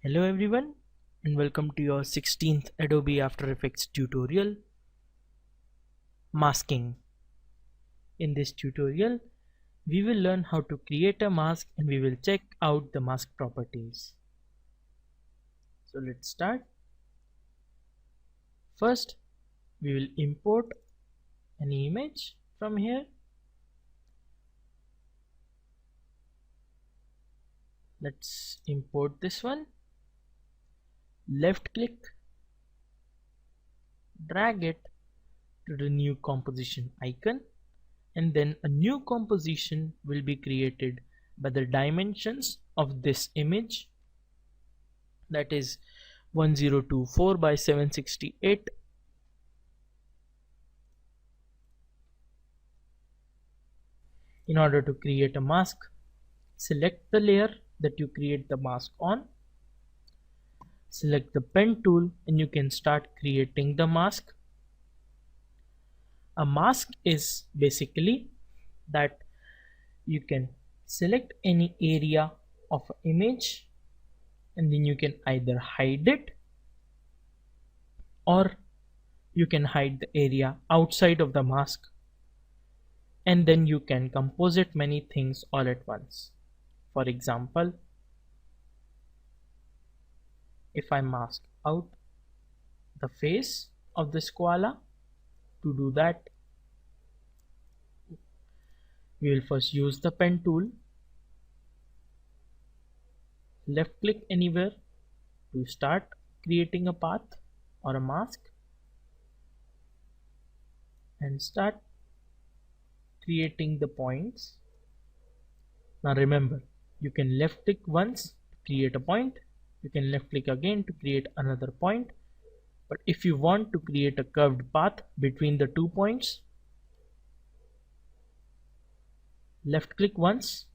Hello everyone and welcome to your 16th Adobe After Effects tutorial, Masking. In this tutorial, we will learn how to create a mask and we will check out the mask properties. So let's start. First, we will import an image from here. Let's import this one. Left click, drag it to the new composition icon, and then a new composition will be created by the dimensions of this image, that is 1024 by 768. In order to create a mask, select the layer that you create the mask on, select the pen tool, and you can start creating the mask. A mask is basically that you can select any area of an image and then you can either hide it or you can hide the area outside of the mask, and then you can composite many things all at once. For example, if I mask out the face of this koala, to do that we will first use the pen tool, left click anywhere to start creating a path or a mask, and start creating the points. Now remember, you can left click once to create a point, you can left click again to create another point, but if you want to create a curved path between the 2 points, left click once,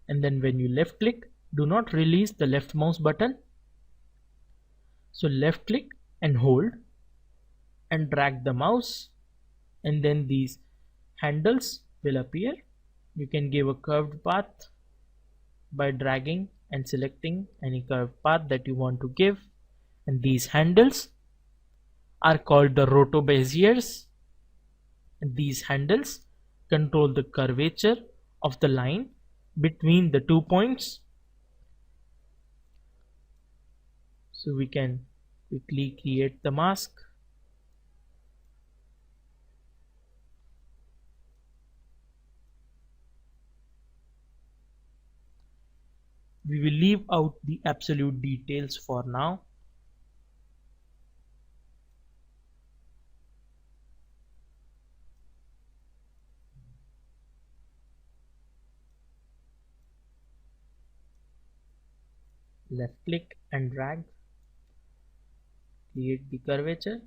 and then when you left click, do not release the left mouse button. So left click and hold and drag the mouse, and then these handles will appear. You can give a curved path by dragging and selecting any curved path that you want to give, and these handles are called the roto beziers, and these handles control the curvature of the line between the 2 points. So we can quickly create the mask. We will leave out the absolute details for now. Left click and drag, create the curvature.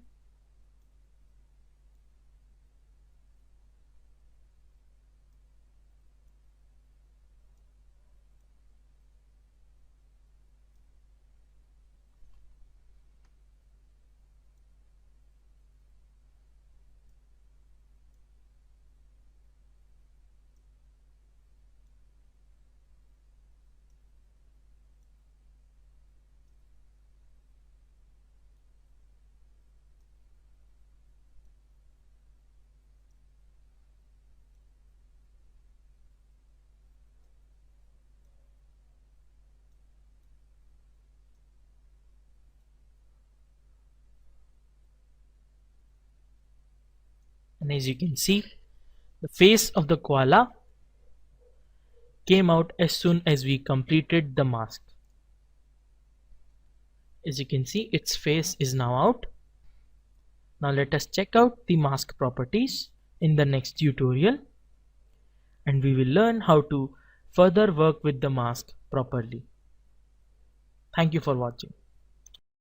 And as you can see, the face of the koala came out as soon as we completed the mask. As you can see, its face is now out. Now let us check out the mask properties in the next tutorial, and we will learn how to further work with the mask properly. Thank you for watching.